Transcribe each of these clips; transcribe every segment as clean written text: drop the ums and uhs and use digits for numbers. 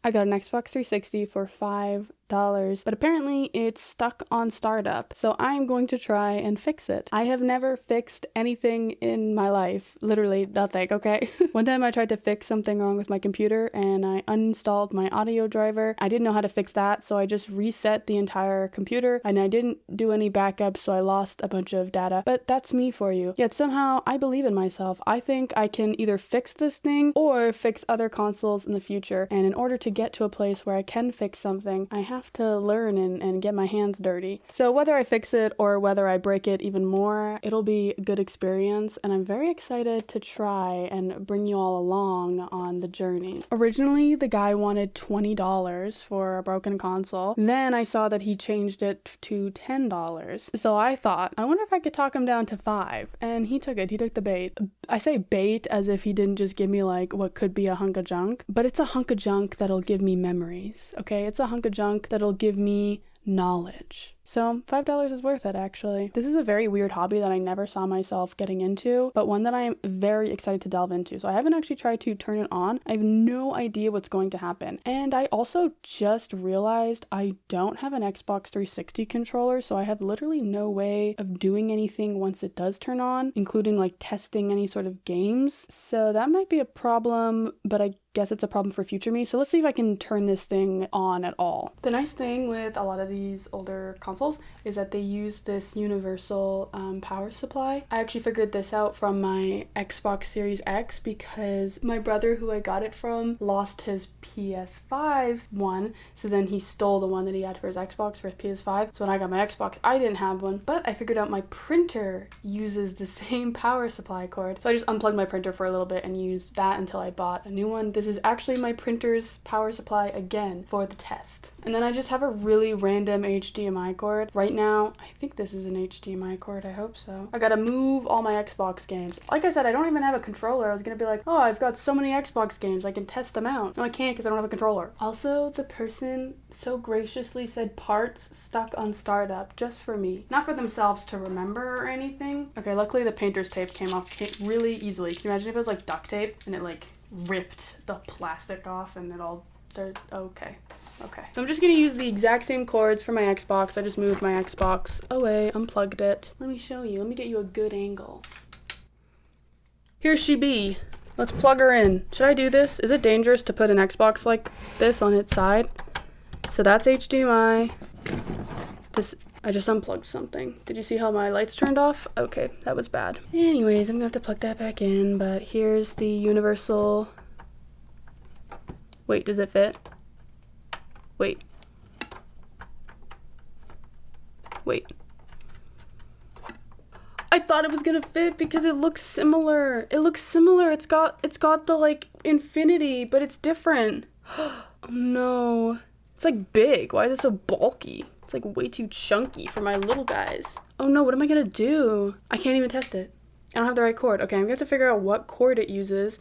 I got an Xbox 360 for $5, but apparently it's stuck on startup, so I'm going to try and fix it. I have never fixed anything in my life, literally nothing, okay? One time I tried to fix something wrong with my computer and I uninstalled my audio driver. I didn't know how to fix that, so I just reset the entire computer and I didn't do any backups, so I lost a bunch of data. But that's me for you. Yet somehow I believe in myself. I think I can either fix this thing or fix other consoles in the future, and in order to get to a place where I can fix something, I have to learn and get my hands dirty. So whether I fix it or whether I break it even more, it'll be a good experience, and I'm very excited to try and bring you all along on the journey. Originally, the guy wanted $20 for a broken console. Then I saw that he changed it to $10. So I thought, I wonder if I could talk him down to $5. And he took it. He took the bait. I say bait as if he didn't just give me like what could be a hunk of junk, but it's a hunk of junk that'll give me memories, okay? It's a hunk of junk that'll give me knowledge. So $5 is worth it, actually. This is a very weird hobby that I never saw myself getting into, but one that I am very excited to delve into. So I haven't actually tried to turn it on. I have no idea what's going to happen. And I also just realized I don't have an Xbox 360 controller, so I have literally no way of doing anything once it does turn on, including like testing any sort of games. So that might be a problem, but I guess it's a problem for future me. So let's see if I can turn this thing on at all. The nice thing with a lot of these older consoles is that they use this universal power supply. I actually figured this out from my Xbox Series X because my brother, who I got it from, lost his PS5 one, so then he stole the one that he had for his Xbox for his PS5. So when I got my Xbox, I didn't have one, but I figured out my printer uses the same power supply cord. So I just unplugged my printer for a little bit and used that until I bought a new one. This is actually my printer's power supply again for the test. And then I just have a really random HDMI cord. Right now, I think this is an HDMI cord, I hope so. I gotta move all my Xbox games. Like I said, I don't even have a controller. I was gonna be like, oh, I've got so many Xbox games, I can test them out. No, I can't because I don't have a controller. Also, the person so graciously said parts stuck on startup just for me. Not for themselves to remember or anything. Okay, luckily the painter's tape came off really easily. Can you imagine if it was like duct tape and it like ripped the plastic off and it all started? Okay. So I'm just gonna use the exact same cords for my Xbox. I just moved my Xbox away, unplugged it. Let me show you. Let me get you a good angle. Here she be. Let's plug her in. Should I do this? Is it dangerous to put an Xbox like this on its side? So that's HDMI. I just unplugged something. Did you see how my lights turned off? Okay, that was bad. Anyways, I'm gonna have to plug that back in, but here's the universal. Wait, does it fit? Wait. I thought it was gonna fit because it looks similar. It's got the like infinity, but it's different. Oh no. It's like big. Why is it so bulky? It's like way too chunky for my little guys. Oh no, what am I gonna do? I can't even test it. I don't have the right cord. Okay, I'm gonna have to figure out what cord it uses.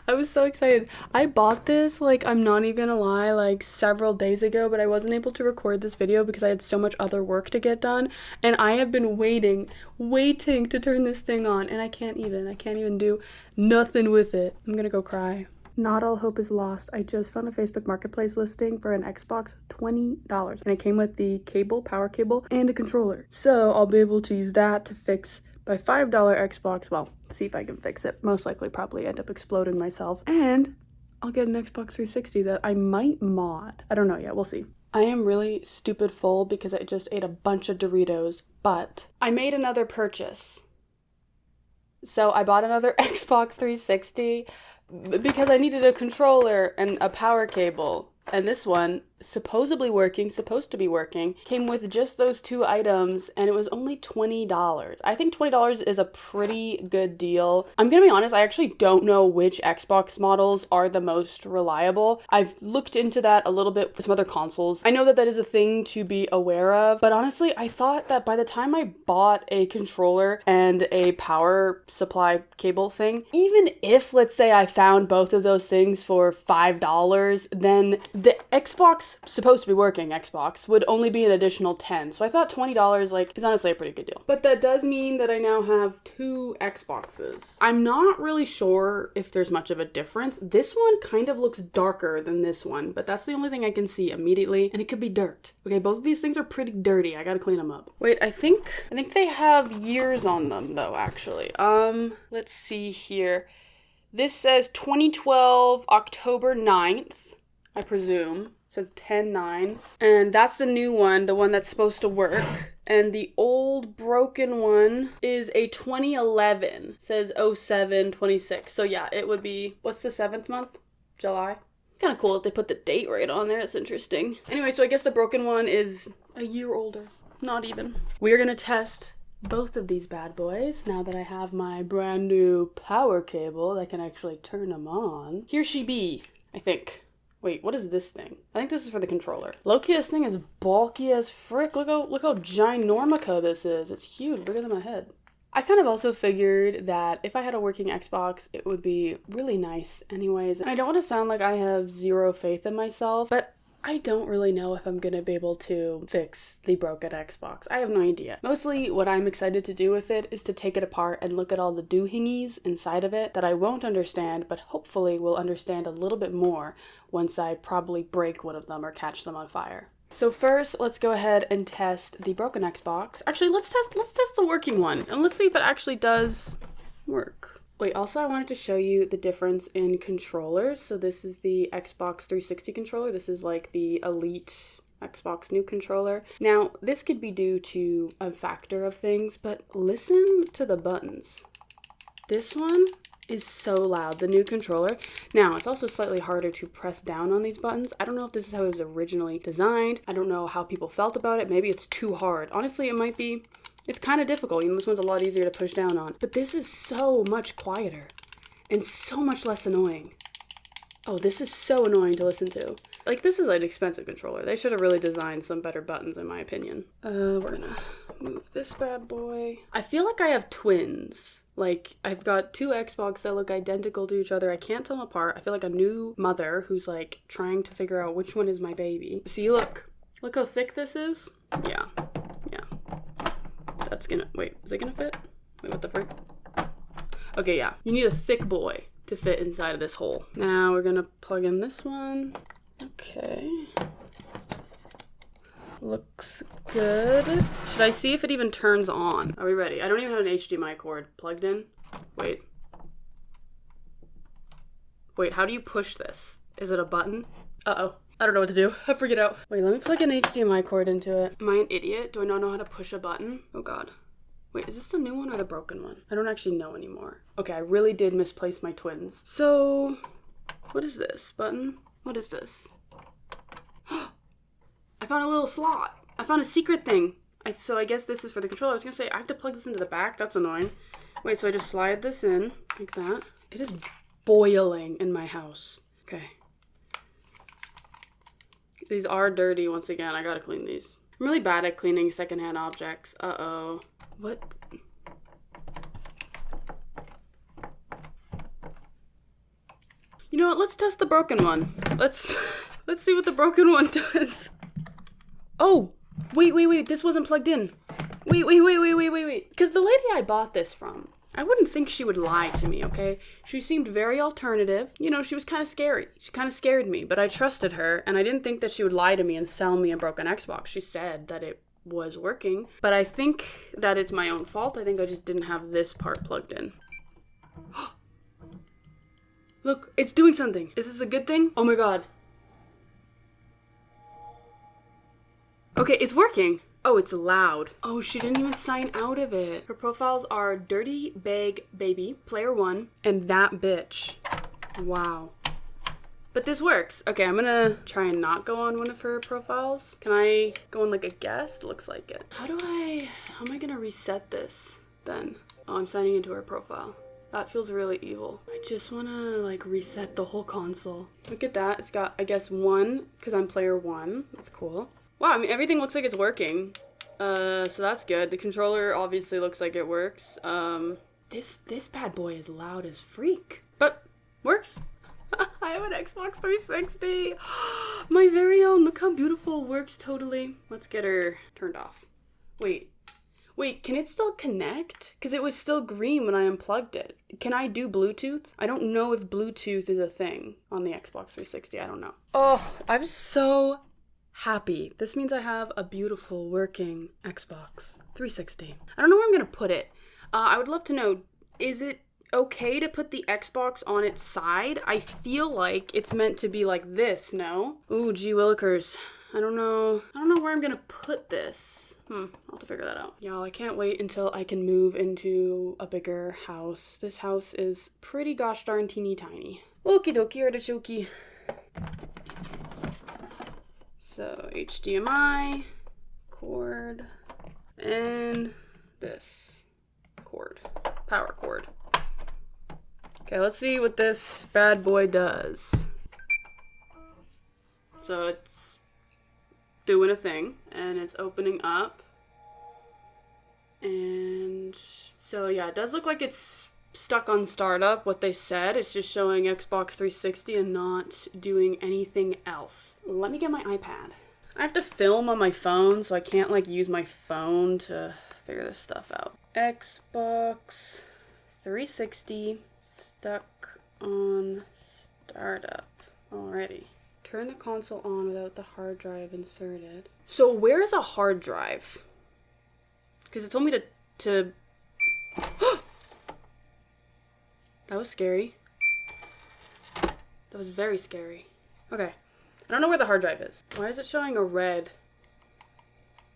I was so excited. I bought this, like, I'm not even gonna lie, like several days ago, but I wasn't able to record this video because I had so much other work to get done. And I have been waiting to turn this thing on, and I can't even do nothing with it. I'm gonna go cry. Not all hope is lost. I just found a Facebook Marketplace listing for an Xbox, $20. And it came with the cable, power cable, and a controller. So I'll be able to use that to fix my $5 Xbox. Well, see if I can fix it. Most likely probably end up exploding myself. And I'll get an Xbox 360 that I might mod. I don't know yet. We'll see. I am really stupid full because I just ate a bunch of Doritos, but I made another purchase. So I bought another Xbox 360 because I needed a controller and a power cable. And this one, supposed to be working, came with just those two items, and it was only $20. I think $20 is a pretty good deal. I'm gonna be honest, I actually don't know which Xbox models are the most reliable. I've looked into that a little bit with some other consoles. I know that that is a thing to be aware of, but honestly, I thought that by the time I bought a controller and a power supply cable thing, even if, let's say, I found both of those things for $5, then the Xbox this supposed to be working Xbox would only be an additional $10. So I thought $20 like is honestly a pretty good deal. But that does mean that I now have 2 Xboxes. I'm not really sure if there's much of a difference. This one kind of looks darker than this one, but that's the only thing I can see immediately, and it could be dirt. Okay, both of these things are pretty dirty. I gotta clean them up. Wait, I think they have years on them though, actually. Let's see here. This says 2012 October 9th, I presume. It says 10/9. And that's the new one, the one that's supposed to work. And the old broken one is a 2011. It says 07/26. So yeah, it would be, what's the 7th month? July? Kind of cool that they put the date right on there. That's interesting. Anyway, so I guess the broken one is a year older. Not even. We're gonna test both of these bad boys now that I have my brand new power cable that can actually turn them on. Here she be, I think. Wait, what is this thing? I think this is for the controller. Low-key, this thing is bulky as frick. Look how ginormica this is. It's huge, bigger than my head. I kind of also figured that if I had a working Xbox, it would be really nice anyways. And I don't want to sound like I have zero faith in myself, but I don't really know if I'm gonna be able to fix the broken Xbox. I have no idea. Mostly what I'm excited to do with it is to take it apart and look at all the doohingies inside of it that I won't understand, but hopefully will understand a little bit more once I probably break one of them or catch them on fire. So first, let's go ahead and test the broken Xbox. Actually, let's test the working one, and let's see if it actually does work. Wait, also I wanted to show you the difference in controllers. So this is the Xbox 360 controller. This is like the Elite Xbox new controller. Now, this could be due to a factor of things, but listen to the buttons. This one is so loud, the new controller. Now, it's also slightly harder to press down on these buttons. I don't know if this is how it was originally designed. I don't know how people felt about it. Maybe it's too hard. Honestly, it might be. It's kind of difficult. You know, this one's a lot easier to push down on. But this is so much quieter and so much less annoying. Oh, this is so annoying to listen to. Like, this is an expensive controller. They should have really designed some better buttons, in my opinion. We're gonna move this bad boy. I feel like I have twins. Like, I've got 2 Xbox that look identical to each other. I can't tell them apart. I feel like a new mother who's, like, trying to figure out which one is my baby. See, look. Look how thick this is? Yeah. That's gonna, wait, is it gonna fit? Wait, what the frick? Okay, yeah. You need a thick boy to fit inside of this hole. Now we're gonna plug in this one. Okay. Looks good. Should I see if it even turns on? Are we ready? I don't even have an HDMI cord plugged in. Wait. Wait, how do you push this? Is it a button? Uh-oh. I don't know what to do. I figured it out. Wait, let me plug an HDMI cord into it. Am I an idiot? Do I not know how to push a button? Oh god. Wait, is this the new one or the broken one? I don't actually know anymore. Okay, I really did misplace my twins. So, what is this button? What is this? I found a little slot. I found a secret thing. So I guess this is for the controller. I was gonna say, I have to plug this into the back. That's annoying. Wait, so I just slide this in like that. It is boiling in my house. Okay. These are dirty once again. I gotta clean these. I'm really bad at cleaning secondhand objects. Uh-oh. What? You know what? Let's test the broken one. Let's see what the broken one does. Oh! Wait. This wasn't plugged in. Wait. Because the lady I bought this from, I wouldn't think she would lie to me, okay? She seemed very alternative. You know, she was kind of scary. She kind of scared me, but I trusted her, and I didn't think that she would lie to me and sell me a broken Xbox. She said that it was working, but I think that it's my own fault. I think I just didn't have this part plugged in. Look, it's doing something. Is this a good thing? Oh my god. Okay, it's working. Oh, it's loud. Oh, she didn't even sign out of it. Her profiles are Dirty Bag Baby, Player 1, and That Bitch. Wow. But this works. Okay, I'm gonna try and not go on one of her profiles. Can I go on like a guest? Looks like it. How am I gonna reset this then? Oh, I'm signing into her profile. That feels really evil. I just wanna like reset the whole console. Look at that. It's got, I guess, 1, because I'm Player 1. That's cool. Wow, I mean, everything looks like it's working. So that's good. The controller obviously looks like it works. This bad boy is loud as freak. But works. I have an Xbox 360. My very own. Look how beautiful. Works totally. Let's get her turned off. Wait, can it still connect? Because it was still green when I unplugged it. Can I do Bluetooth? I don't know if Bluetooth is a thing on the Xbox 360. I don't know. Oh, I'm so happy. This means I have a beautiful working Xbox 360. I don't know where I'm going to put it. I would love to know, is it okay to put the Xbox on its side? I feel like it's meant to be like this, no? Ooh, gee willikers. I don't know where I'm gonna put this. I'll have to figure that out. Y'all, I can't wait until I can move into a bigger house. This house is pretty gosh darn teeny tiny. Okie dokie, artichoke. So, HDMI, cord, and this cord, power cord. Okay, let's see what this bad boy does. So it's doing a thing, and it's opening up. And so yeah, it does look like it's stuck on startup, what they said. It's just showing Xbox 360 and not doing anything else. Let me get my iPad. I have to film on my phone, so I can't like use my phone to figure this stuff out. Xbox 360 stuck on startup. Alrighty. Turn the console on without the hard drive inserted. So where's a hard drive? Because it told me to That was scary. That was very scary. Okay. I don't know where the hard drive is. Why is it showing a red?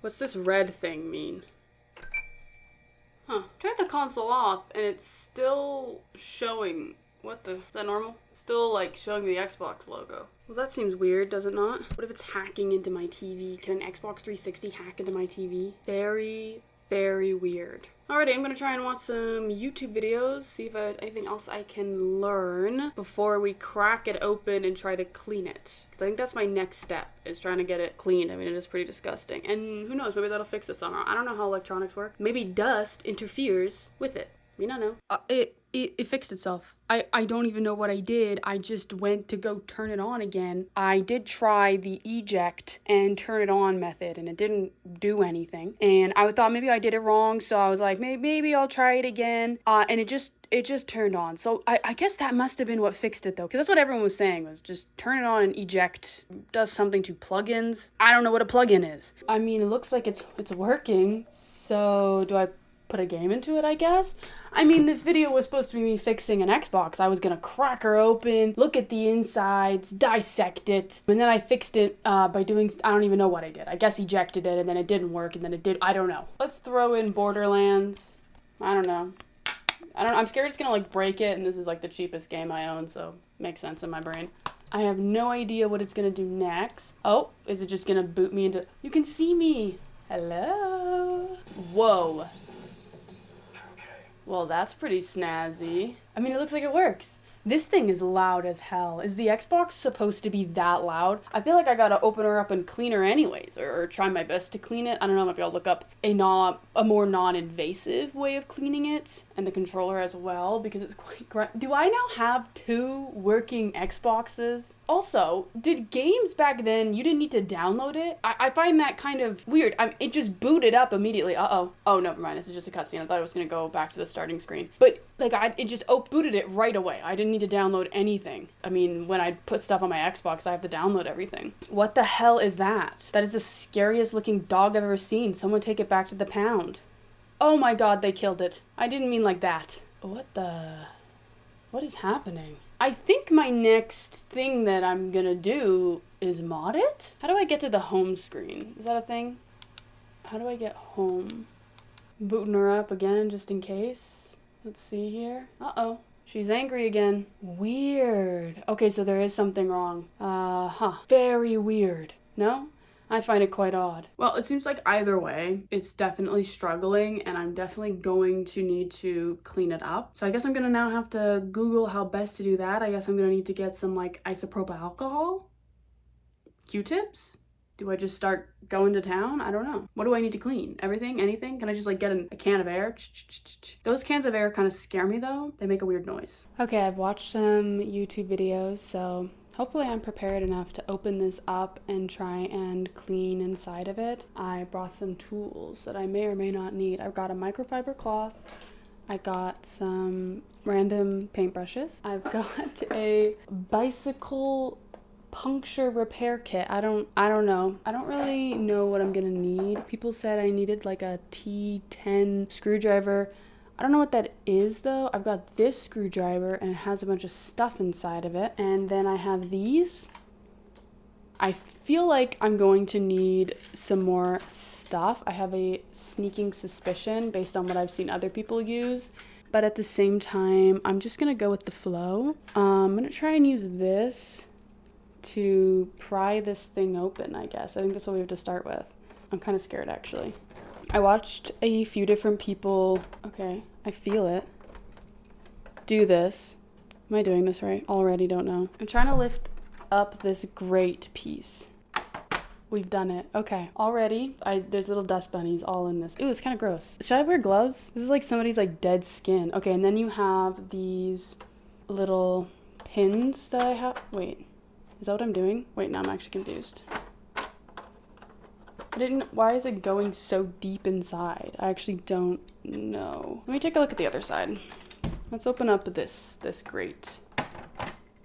What's this red thing mean? Huh. Turn the console off and it's still showing. What the? Is that normal? Still like showing the Xbox logo. Well, that seems weird, does it not? What if it's hacking into my TV? Can an Xbox 360 hack into my TV? Very, very weird. Alrighty, I'm gonna try and watch some YouTube videos, see if there's anything else I can learn before we crack it open and try to clean it. Because I think that's my next step, is trying to get it cleaned. I mean, it is pretty disgusting. And who knows, maybe that'll fix it somehow. I don't know how electronics work. Maybe dust interferes with it. We don't know. It fixed itself. I don't even know what I did. I just went to go turn it on again. I did try the eject and turn it on method and it didn't do anything. And I thought maybe I did it wrong. So I was like, maybe I'll try it again. And it just turned on. So I guess that must have been what fixed it though. Because that's what everyone was saying, was just turn it on and eject does something to plugins. I don't know what a plugin is. I mean, it looks like it's working. So do I put a game into it, I guess? I mean, this video was supposed to be me fixing an Xbox. I was gonna crack her open, look at the insides, dissect it, and then I fixed it by doing, I don't even know what I did. I guess ejected it, and then it didn't work, and then it did, I don't know. Let's throw in Borderlands. I don't know. I'm scared it's gonna like break it, and this is like the cheapest game I own, so makes sense in my brain. I have no idea what it's gonna do next. Oh, is it just gonna boot me into, you can see me. Hello. Whoa. Well, that's pretty snazzy. I mean, it looks like it works. This thing is loud as hell. Is the Xbox supposed to be that loud? I feel like I gotta open her up and clean her anyways, or try my best to clean it. I don't know, maybe I'll look up a more non-invasive way of cleaning it, and the controller as well, because it's quite do I now have 2 working Xboxes? Also, did games back then, you didn't need to download it? I find that kind of weird. It just booted up immediately. Uh-oh. Oh, never mind. This is just a cutscene. I thought it was gonna go back to the starting screen. But, like, it just booted it right away. I didn't need to download anything. I mean, when I put stuff on my Xbox, I have to download everything. What the hell is that? That is the scariest looking dog I've ever seen. Someone take it back to the pound. Oh my god, they killed it. I didn't mean like that. What is happening? I think my next thing that I'm gonna do is mod it? How do I get to the home screen? Is that a thing? How do I get home? Booting her up again, just in case. Let's see here. Uh-oh. She's angry again. Weird. Okay, so there is something wrong. Very weird. No? I find it quite odd. Well, it seems like either way, it's definitely struggling, and I'm definitely going to need to clean it up. So I guess I'm gonna now have to Google how best to do that. I guess I'm gonna need to get some like isopropyl alcohol? Q-tips? Do I just start going to town? I don't know. What do I need to clean? Everything? Anything? Can I just like get a can of air? Those cans of air kind of scare me though. They make a weird noise. Okay, I've watched some YouTube videos, so hopefully I'm prepared enough to open this up and try and clean inside of it. I brought some tools that I may or may not need. I've got a microfiber cloth. I got some random paintbrushes. I've got a bicycle puncture repair kit. I don't know. I don't really know what I'm gonna need. People said I needed like a T10 screwdriver. I don't know what that is though. I've got this screwdriver and it has a bunch of stuff inside of it. And then I have these. I feel like I'm going to need some more stuff. I have a sneaking suspicion based on what I've seen other people use. But at the same time, I'm just gonna go with the flow. I'm gonna try and use this to pry this thing open, I guess. I think that's what we have to start with. I'm kind of scared actually. I watched a few different people, okay, I feel it, do this. Am I doing this right? Already don't know. I'm trying to lift up this grate piece. We've done it. Okay, already, there's little dust bunnies all in this. Ooh, it's kind of gross. Should I wear gloves? This is like somebody's like dead skin. Okay, and then you have these little pins that I have. Wait. Is that what I'm doing? Wait, no, I'm actually confused. Why is it going so deep inside? I actually don't know. Let me take a look at the other side. Let's open up this grate.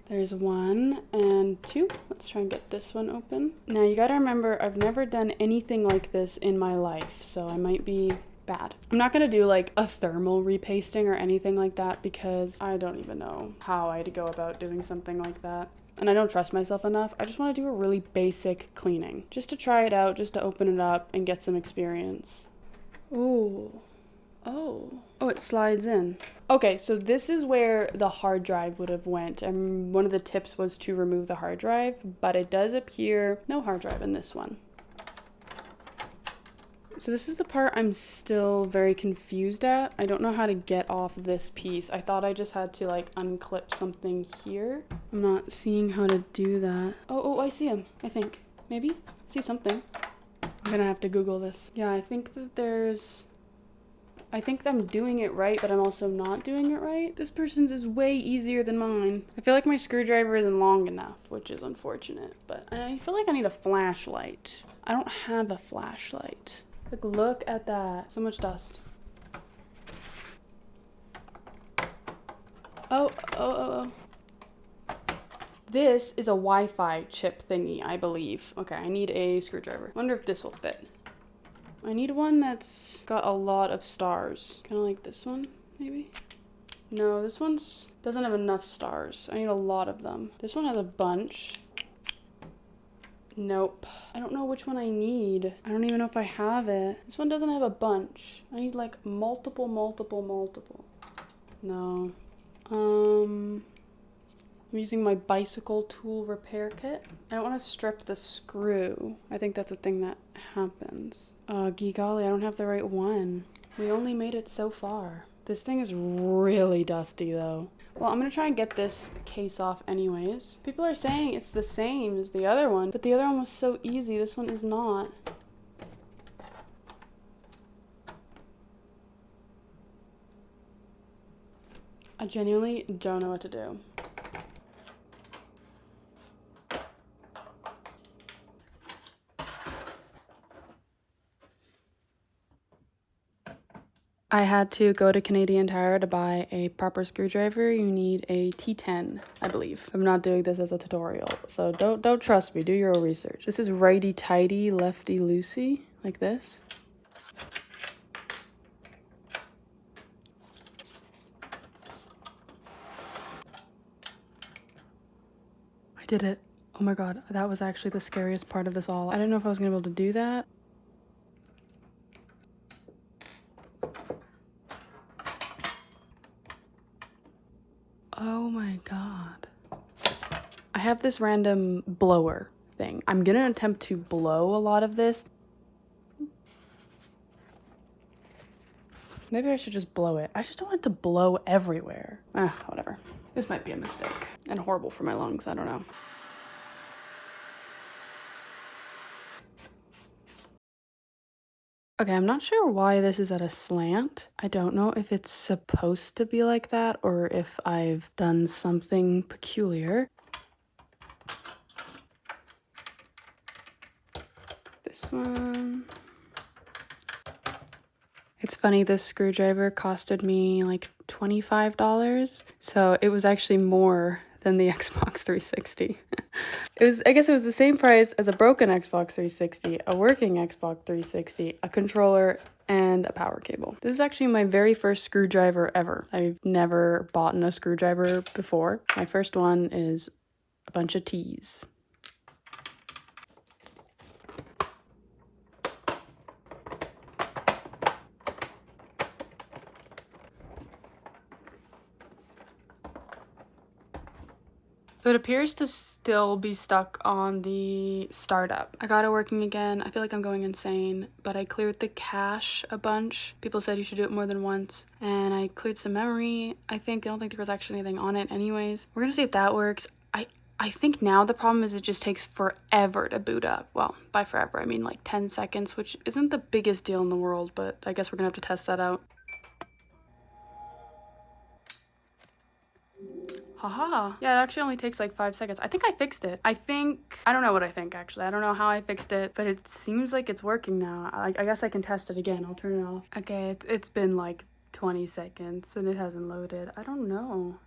There's 1 and 2. Let's try and get this one open. Now you gotta remember, I've never done anything like this in my life, so I might be bad. I'm not gonna do like a thermal repasting or anything like that because I don't even know how I'd go about doing something like that. And I don't trust myself enough. I just want to do a really basic cleaning. Just to try it out, just to open it up and get some experience. Ooh. Oh, it slides in. Okay, so this is where the hard drive would have went. And one of the tips was to remove the hard drive, but it does appear no hard drive in this one. So this is the part I'm still very confused at. I don't know how to get off this piece. I thought I just had to like unclip something here. I'm not seeing how to do that. Oh, I see him, I think. Maybe? I see something. I'm gonna have to Google this. Yeah, I think I'm doing it right, but I'm also not doing it right. This person's is way easier than mine. I feel like my screwdriver isn't long enough, which is unfortunate, but I feel like I need a flashlight. I don't have a flashlight. Like, look at that. So much dust. Oh. This is a Wi-Fi chip thingy, I believe. Okay, I need a screwdriver. Wonder if this will fit. I need one that's got a lot of stars. Kind of like this one, maybe? No, this one's doesn't have enough stars. I need a lot of them. This one has a bunch. Nope. I don't know which one I need. I don't even know if I have it. This one doesn't have a bunch. I need like multiple. No. I'm using my bicycle tool repair kit. I don't want to strip the screw. I think that's a thing that happens. Gee golly, I don't have the right one. We only made it so far. This thing is really dusty though. Well, I'm gonna try and get this case off anyways. People are saying it's the same as the other one, but the other one was so easy. This one is not. I genuinely don't know what to do. I had to go to Canadian Tire to buy a proper screwdriver. You need a T10, I believe. I'm not doing this as a tutorial, so don't trust me. Do your own research. This is righty-tighty, lefty-loosey, like this. I did it. Oh my god, that was actually the scariest part of this all. I didn't know if I was gonna be able to do that. Oh my god. I have this random blower thing. I'm gonna attempt to blow a lot of this. Maybe I should just blow it. I just don't want it to blow everywhere. Whatever. This might be a mistake. And horrible for my lungs, I don't know. Okay, I'm not sure why this is at a slant. I don't know if it's supposed to be like that or if I've done something peculiar. This one. It's funny, this screwdriver costed me like $25, so it was actually more than the Xbox 360. I guess it was the same price as a broken Xbox 360, a working Xbox 360, a controller, and a power cable. This is actually my very first screwdriver ever. I've never bought a screwdriver before. My first one is a bunch of T's. So it appears to still be stuck on the startup. I got it working again. I feel like I'm going insane, but I cleared the cache a bunch. People said you should do it more than once. And I cleared some memory. I don't think there was actually anything on it anyways. We're gonna see if that works. I think now the problem is it just takes forever to boot up. Well, by forever, I mean like 10 seconds, which isn't the biggest deal in the world, but I guess we're gonna have to test that out. Haha. Yeah, it actually only takes like 5 seconds. I think I fixed it. I don't know what I think actually. I don't know how I fixed it, but it seems like it's working now. I guess I can test it again. I'll turn it off. Okay, it's been like 20 seconds and it hasn't loaded. I don't know.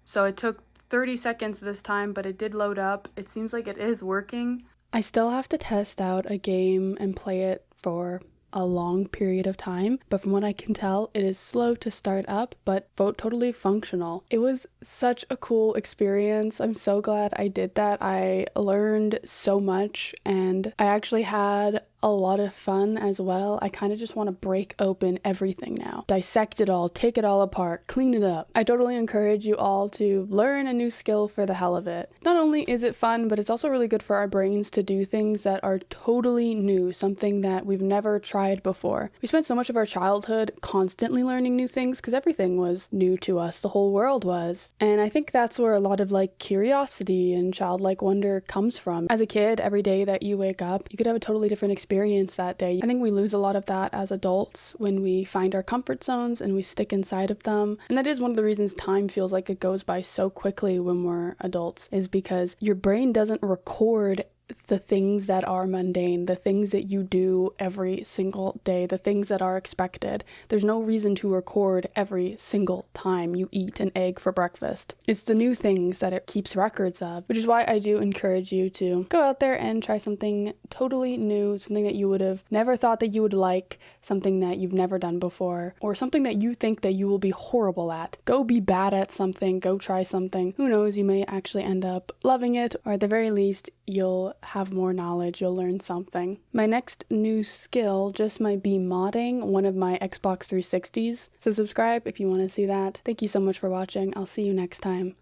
So it took 30 seconds this time, but it did load up. It seems like it is working. I still have to test out a game and play it for a long period of time, but from what I can tell, it is slow to start up, but totally functional. It was such a cool experience. I'm so glad I did that. I learned so much and I actually had a lot of fun as well. I kind of just want to break open everything now. Dissect it all, take it all apart, clean it up. I totally encourage you all to learn a new skill for the hell of it. Not only is it fun, but it's also really good for our brains to do things that are totally new, something that we've never tried before. We spent so much of our childhood constantly learning new things because everything was new to us, the whole world was. And I think that's where a lot of like curiosity and childlike wonder comes from. As a kid, every day that you wake up, you could have a totally different experience that day. I think we lose a lot of that as adults when we find our comfort zones and we stick inside of them. And that is one of the reasons time feels like it goes by so quickly when we're adults, is because your brain doesn't record the things that are mundane, the things that you do every single day, the things that are expected. There's no reason to record every single time you eat an egg for breakfast. It's the new things that it keeps records of, which is why I do encourage you to go out there and try something totally new, something that you would have never thought that you would like, something that you've never done before, or something that you think that you will be horrible at. Go be bad at something, go try something. Who knows, you may actually end up loving it, or at the very least, you'll have more knowledge, you'll learn something. My next new skill just might be modding one of my Xbox 360s. So subscribe if you want to see that. Thank you so much for watching. I'll see you next time.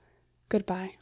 Goodbye.